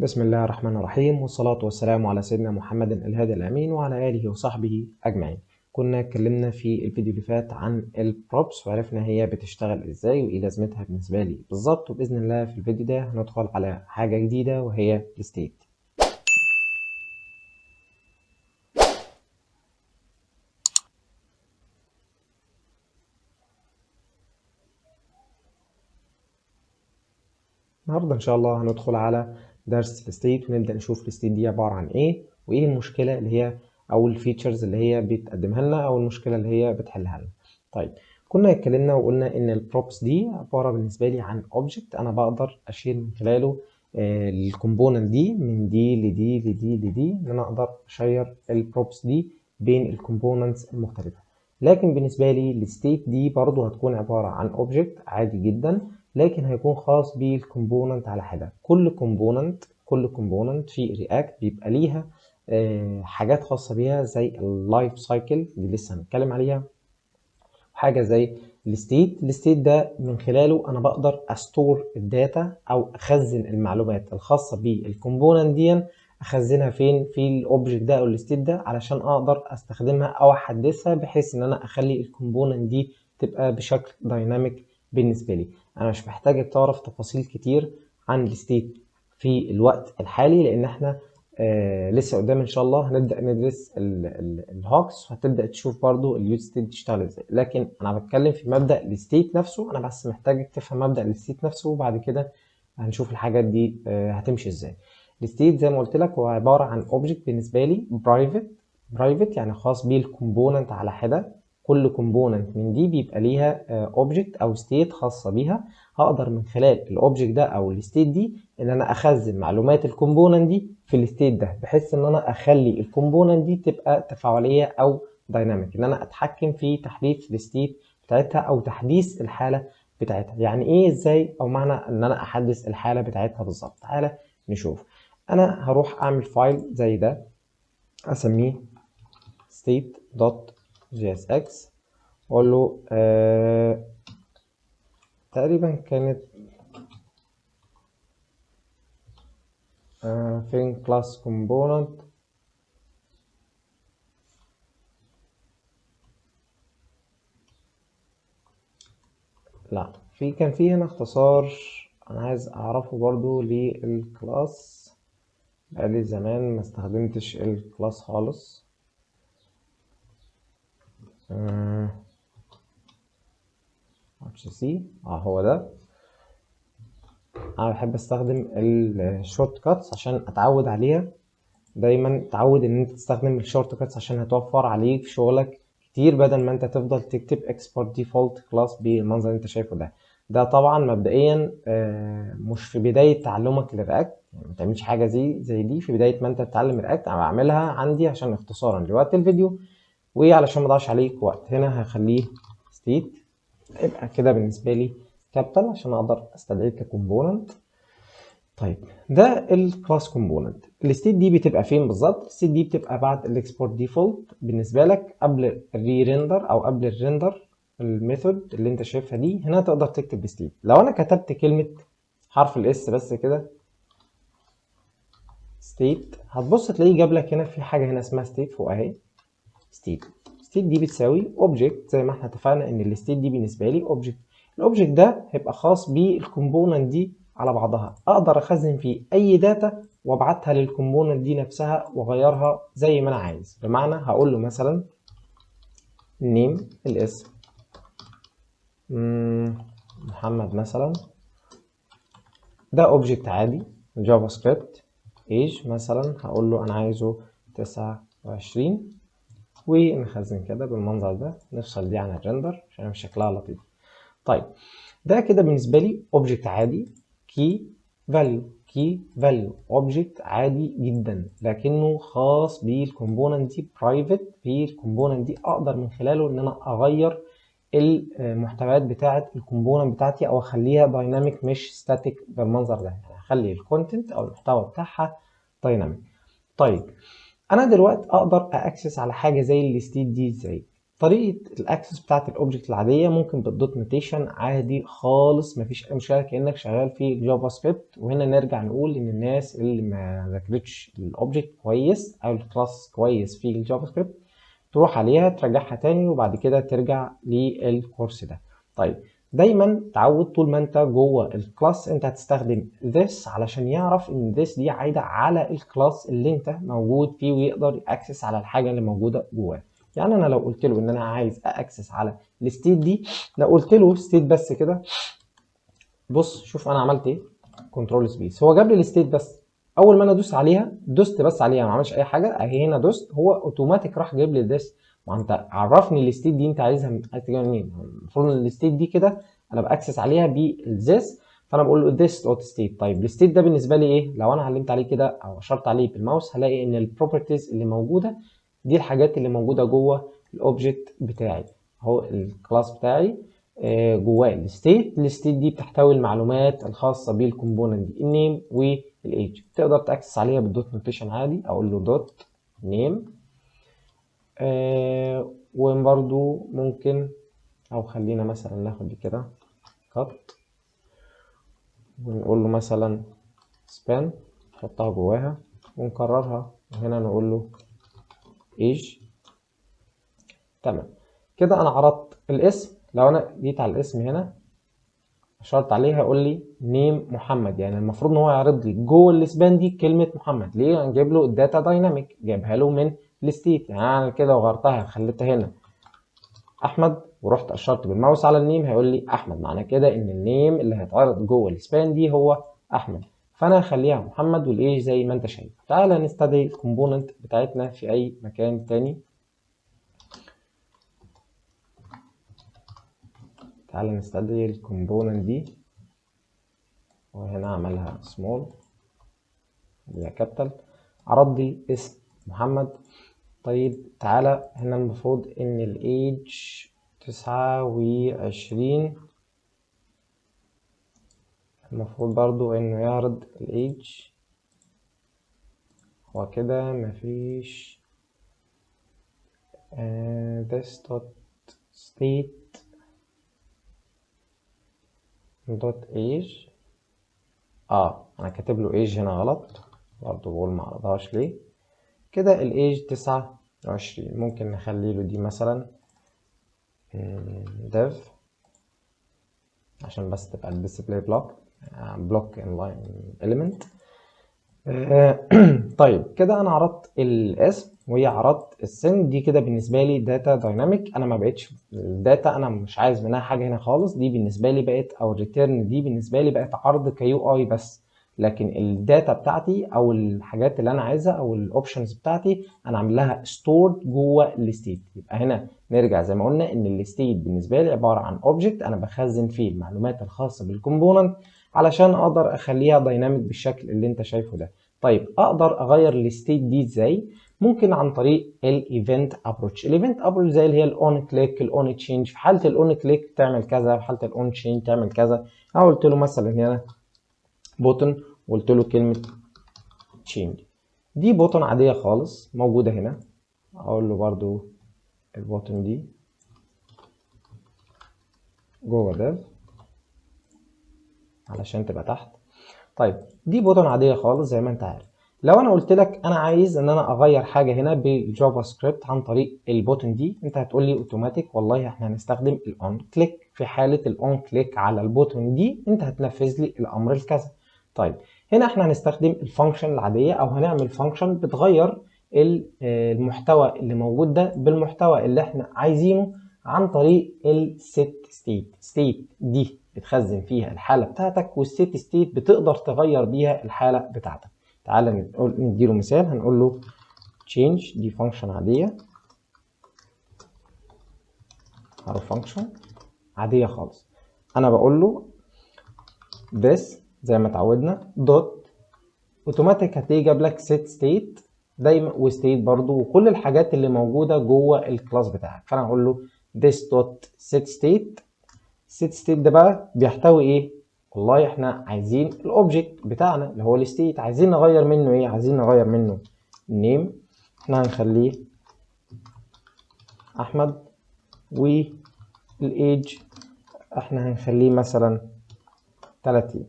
بسم الله الرحمن الرحيم، والصلاة والسلام على سيدنا محمد الهادي الأمين وعلى آله وصحبه أجمعين. كنا اتكلمنا في الفيديو اللي فات عن البروبس وعرفنا هي بتشتغل ازاي وايه لازمتها بالنسبة لي بالظبط، وبإذن الله في الفيديو ده هندخل على حاجة جديدة وهي الستيت. النهارده إن شاء الله هندخل على درس الستيت ونبدأ نشوف الستيت دي عبارة عن ايه وايه المشكلة اللي هي أو الفيتشرز اللي هي بتقدمها لنا أو المشكلة اللي هي بتحلها لنا. طيب، كنا اتكلمنا وقلنا ان البروبس دي عباره بالنسبه لي عن اوبجكت انا بقدر اشير من خلاله الكومبوننت دي من دي لدي لدي لدي، ان انا اقدر اشير البروبس دي بين الكومبوننتس المختلفه. لكن بالنسبه لي الستيت دي برضو هتكون عباره عن اوبجكت عادي جدا، لكن هيكون خاص بالكومبوننت على حده. كل كومبوننت في رياكت بيبقى ليها حاجات خاصه بيها زي اللايف سايكل دي لسه هنتكلم عليها، حاجه زي الستيت ده من خلاله انا بقدر استور الداتا او اخزن المعلومات الخاصه بالكومبوننت دي، اخزنها فين؟ في الاوبجكت ده او الستيت ده، علشان اقدر استخدمها او احدثها بحيث ان انا اخلي الكومبوننت دي تبقى بشكل دايناميك بالنسبه لي. انا مش محتاج تعرف تفاصيل كتير عن الستيت في الوقت الحالي، لان احنا لسه قدام ان شاء الله هنبدا ندرس الهوكس، وهتبدا تشوف برضو اليوز ستيت بتشتغل ازاي. لكن انا بتكلم في مبدا الستيت نفسه، انا بس محتاجك تفهم مبدا الستيت نفسه، وبعد كده هنشوف الحاجات دي هتمشي ازاي. الستيت زي ما قلت لك هو عباره عن اوبجكت بالنسبه لي برايفت يعني خاص بالكومبوننت على حده. كل كومبوننت من دي بيبقى ليها اوبجكت او ستيت خاصه بيها. هقدر من خلال الاوبجكت ده او الستيت دي ان انا اخزن معلومات الكومبوننت دي في الستيت ده، بحيث ان انا اخلي الكومبوننت دي تبقى تفاعليه او دايناميك، ان انا اتحكم في تحديث الستيت بتاعتها او تحديث الحاله بتاعتها. يعني ايه ازاي او معنى ان انا احدث الحاله بتاعتها بالظبط؟ تعالى نشوف. انا هروح اعمل فايل زي ده اسميه state.jsx واقول له تقريبا كانت فين class component. لا، كان في هنا اختصار انا عايز اعرفه برضو للكلاس. بقالي زمان ما استخدمتش الكلاس خالص. سي هو ده. انا بحب استخدم الشورت كاتس عشان اتعود عليها. دايما تعود ان انت تستخدم الشورت كاتس عشان هتوفر عليك في شغلك كتير، بدل ما انت تفضل تكتب export default class بالمنظر اللي انت شايفه ده. ده طبعا مبدئيا مش في بدايه تعلمك للرياكت، يعني ما تعملش حاجه زي دي في بدايه ما انت تتعلم رياكت. انا بعملها عندي عشان اختصارا لوقت الفيديو وعلشان ما اضيعش عليك وقت. هنا هخليه state، يبقى كده بالنسبه لي كابيتال عشان اقدر استدعيه ككومبوننت. طيب، ده الكلاس كومبوننت. الستيت دي بتبقى فين بالظبط؟ الستيت دي بتبقى بعد الاكسبورت ديفولت بالنسبه لك، قبل الري ريندر او قبل الريندر. الميثود اللي انت شايفها دي هنا تقدر تكتب ستيت. لو انا كتبت كلمه حرف الاس بس كده ستيت، هتبص تلاقيه جاب لك هنا في حاجه هنا اسمها ستيت فوق اهي. ستيت دي بتساوي اوبجكت، زي ما احنا اتفقنا ان الستيت دي بالنسبه لي اوبجكت. الاوبجكت ده هيبقى خاص بالكومبوننت دي على بعضها، اقدر اخزن فيه اي داتا وابعتها للكومبوننت دي نفسها واغيرها زي ما انا عايز. بمعنى هقول له مثلا نيم الاسم محمد مثلا، ده اوبجكت عادي جافا سكريبت. ايج مثلا هقول له انا عايزه 29، ونخزن كده بالمنظر ده، نفصل دي عن الريندر عشان شكلها لطيف. طيب، ده كده بالنسبه لي اوبجكت عادي كي فاليو اوبجكت عادي جدا، لكنه خاص بالكومبوننت دي برايفت. في الكومبوننت دي اقدر من خلاله ان انا اغير المحتويات بتاعه الكومبوننت بتاعتي او اخليها دايناميك مش ستاتيك بالمنظر ده، يعني اخلي الكونتنت او المحتوى بتاعها دايناميك. طيب، انا دلوقتي اقدر اكسس على حاجه زي الستيت دي ازاي؟ طريقة الاكسس بتاعت الاوبجكت العادية ممكن بالدوت نوتيشن عادي خالص، مفيش اي مشكلة كأنك شغال في جافا سكريبت. وهنا نرجع نقول ان الناس اللي ما ذاكرتش الاوبجكت كويس او الكلاس كويس في الجافا سكريبت تروح عليها ترجعها تاني وبعد كده ترجع للكورس ده. طيب دايما تعود طول ما انت جوه الكلاس انت هتستخدم this علشان يعرف ان this دي عايده على الكلاس اللي انت موجود فيه ويقدر ياكسس على الحاجه اللي موجوده جواه. يعني انا لو قلت له ان انا عايز اكسس على الستيت دي، لو قلت له ستيت بس كده، بص شوف انا عملت ايه، كنترول سبيس، هو جاب لي الستيت بس. اول ما انا ادوس عليها، دوست بس عليها ما عملش اي حاجه، اهي هنا دوست هو اوتوماتيك راح جايب لي this. ما انت عرفني الستيت دي انت عايزها عايز تجيبها منين. المفروض ان الستيت دي كده انا باكسس عليها بالذس، فانا بقول له this دوت ستيت. طيب الستيت ده بالنسبه لي ايه؟ لو انا علمت عليه كده او اشرت عليه بالماوس هلاقي ان البروبرتيز اللي موجوده دي الحاجات اللي موجوده جوه الاوبجكت بتاعي اهو، الكلاس بتاعي جواه الستيت دي بتحتوي المعلومات الخاصه بالكومبوننت دي، النيم والايدج. تقدر تاكسس عليها بالدوت نوتيشن عادي، اقول له دوت نيم. وبرده ممكن، او خلينا مثلا ناخد دي كده كات ونقول له مثلا سبان، نحطها جواها ونكررها، وهنا نقول له ايج. تمام كده انا عرضت الاسم. لو انا جيت على الاسم هنا اشرت عليه هيقول لي نيم محمد، يعني المفروض ان هو يعرض لي جوه السبان دي كلمه محمد. ليه؟ انا جايب له الداتا دايناميك، جايبها له من الستيت. يعني انا كده وغيرتها خليتها هنا احمد ورحت اشرت بالماوس على النيم هيقول لي احمد، معنى كده ان النيم اللي هيتعرض جوه السبان دي هو احمد. فانا هخليها محمد والايج زي ما انت شايف. تعالى نستدعي الكومبوننت بتاعتنا في اي مكان تاني. تعالى نستدعي الكومبوننت دي، وهنا اعملها سمول اللي هي كابيتال، عرض لي اسم محمد. طيب تعالى هنا المفروض ان الايج 29، المفروض برضو انه يعرض الايج. هو كده مفيش this dot state dot age. انا كاتب له age هنا غلط، برضو بقول ما عرضهاش ليه كده. الايج 29 ممكن نخلي له دي مثلا dev عشان بس تبقى الديسبلاي بلوك انلاين element. طيب كده انا عرضت الاسم وهي عرضت السن. دي كده بالنسبه لي داتا دايناميك، انا ما بقتش الداتا انا مش عايز منها حاجه هنا خالص. دي بالنسبه لي بقت، او الريتيرن دي بالنسبه لي بقت عرض كيو اي بس، لكن الداتا بتاعتي او الحاجات اللي انا عايزها او الاوبشنز بتاعتي انا عامل لها ستورد جوه الستيت. يبقى هنا نرجع زي ما قلنا ان الستيت بالنسبه لي عباره عن اوبجكت انا بخزن فيه المعلومات الخاصه بالكومبوننت علشان اقدر اخليها دايناميك بالشكل اللي انت شايفه ده. طيب اقدر اغير الستيت دي ازاي؟ ممكن عن طريق الايفنت ابروتش. الايفنت ابروتش زي اللي هي الاون كليك، الاون تشينج. في حاله الاون كليك تعمل كذا، في حاله الاون تشينج تعمل كذا. انا قلت له مثلا هنا بوتن وقلت له كلمه تشينج. دي بوتن عاديه خالص موجوده هنا، اقول له برضو البوتن دي جوه ده علشان تبقى تحت. طيب دي بوتن عاديه خالص زي ما انت عارف. لو انا قلت لك انا عايز ان انا اغير حاجه هنا بالجافا سكريبت عن طريق البوتن دي، انت هتقول لي اوتوماتيك والله احنا هنستخدم الاون كليك. في حاله الاون كليك على البوتن دي انت هتنفذ لي الامر الكذا. طيب هنا احنا هنستخدم الفانكشن العاديه، او هنعمل فانكشن بتغير المحتوى اللي موجود ده بالمحتوى اللي احنا عايزينه عن طريق الست ستيت. ستيت دي بتخزن فيها الحاله بتاعتك، والست ستيت بتقدر تغير بيها الحاله بتاعتك. تعالى نديله مثال. هنقول له change، دي فانكشن عاديه، فانكشن عاديه خالص. انا بقول له this زي ما اتعودنا دوت، اوتوماتيك هتلاقيه جاب لك set state دايما وستيت برضو وكل الحاجات اللي موجوده جوه الكلاس بتاعك. فانا هقول له this dot set state. set state ده بقى بيحتوي ايه؟ والله احنا عايزين الاوبجكت بتاعنا اللي هو الستيت، عايزين نغير منه ايه؟ عايزين نغير منه النيم، احنا هنخليه احمد. والايج احنا هنخليه مثلا 30.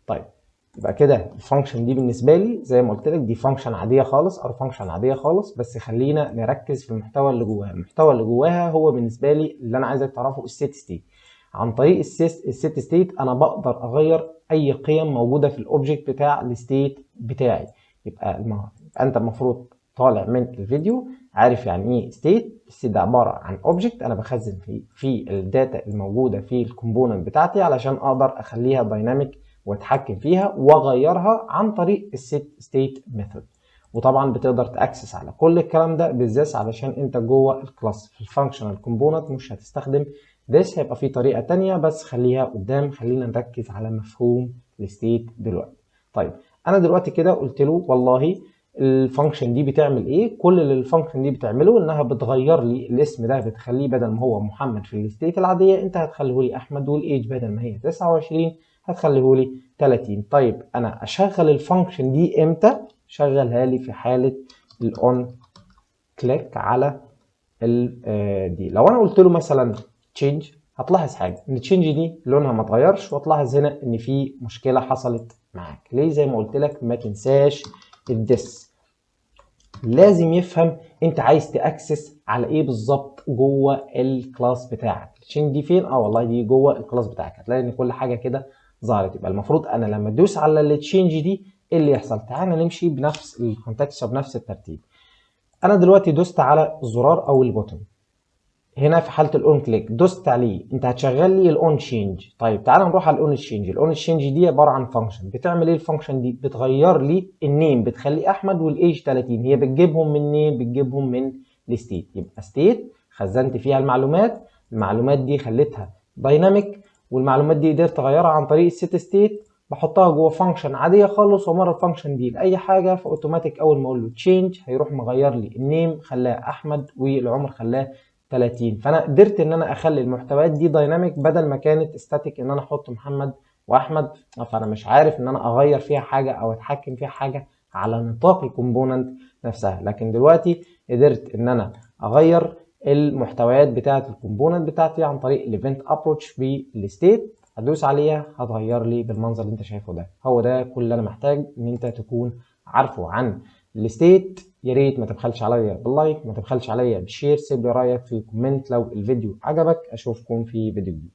طيب يبقى كده الفانكشن دي بالنسبه لي زي ما قلت لك دي فانكشن عاديه خالص او فانكشن عاديه خالص، بس خلينا نركز في المحتوى اللي جواها. المحتوى اللي جواها هو بالنسبه لي اللي انا عايزك تعرفه السيت ستيت. عن طريق السيت ستيت انا بقدر اغير اي قيم موجوده في الاوبجكت بتاع الستيت بتاعي. يبقى انت المفروض طالع من الفيديو عارف يعني ايه ستيت. الستيت ده عباره عن اوبجكت انا بخزن في الداتا الموجوده في الكومبوننت بتاعتي علشان اقدر اخليها دايناميك واتحكم فيها واغيرها عن طريق السيت ستيت ميثود. وطبعا بتقدر تاكسس على كل الكلام ده بالذات علشان انت جوه الكلاس. في الفانكشنال كومبوننت مش هتستخدم this، هيبقى في طريقه تانية بس خليها قدام. خلينا نركز على مفهوم الستيت دلوقتي. طيب انا دلوقتي كده قلت له والله الفانكشن دي بتعمل ايه. كل اللي الفانكشن دي بتعمله انها بتغير لي الاسم ده، بتخليه بدل ما هو محمد في الستيت العاديه انت هتخليه لي احمد، والايج بدل ما هي 29 هتخليه لي 30. طيب انا اشغل الفانكشن دي امتى؟ شغلها لي في حاله الاون كليك على دي. لو انا قلت له مثلا تشينج هتلاحظ حاجه ان التشينج دي لونها ما اتغيرش، وتلاحظ هنا ان في مشكله حصلت معاك. ليه؟ زي ما قلت لك ما تنساش الديس. لازم يفهم انت عايز تاكسس على ايه بالظبط جوه الكلاس بتاعك. التشينج دي فين؟ والله دي جوه الكلاس بتاعك. هتلاقي ان كل حاجه كده ظهرت. يبقى المفروض انا لما ادوس على التشينج دي ايه اللي يحصل؟ تعالى نمشي بنفس الكونتكست وبنفس الترتيب. انا دلوقتي دوست على الزرار او البوتن هنا في حاله الاون كليك، دوست عليه انت هتشغل لي الاون تشينج. طيب تعالى نروح على الاون تشينج. الاون تشينج دي عباره عن فانكشن بتعمل ايه؟ الفانكشن دي بتغير لي النيم، بتخليه احمد والايج 30. هي بتجيبهم منين؟ بتجيبهم من الستيت. يبقى ستيت خزنت فيها المعلومات، المعلومات دي خليتها دايناميك، والمعلومات دي قدرت اغيرها عن طريق السيت ستيت. بحطها جوه فانكشن عاديه خالص، ومره الفانكشن دي لاي حاجه فاوتوماتيك اول ما اقول له تشينج هيروح مغير لي النيم خلاه احمد والعمر خلاه 30. فانا قدرت ان انا اخلي المحتويات دي دايناميك بدل ما كانت استاتيك ان انا احط محمد واحمد. فانا مش عارف ان انا اغير فيها حاجه او اتحكم فيها حاجه على نطاق الكومبوننت نفسها. لكن دلوقتي قدرت ان انا اغير المحتويات بتاعه الكومبوننت بتاعتي عن طريق الايفنت ابروتش بالستيت. هدوس عليها هتغير لي بالمنظر اللي انت شايفه ده. هو ده كل اللي انا محتاج ان انت تكون عارفه عن الستيت. يا ريت ما تبخلش عليا باللايك، ما تبخلش عليا بالشير، سيب لي رايك في كومنت لو الفيديو عجبك. اشوفكم في فيديو جديد.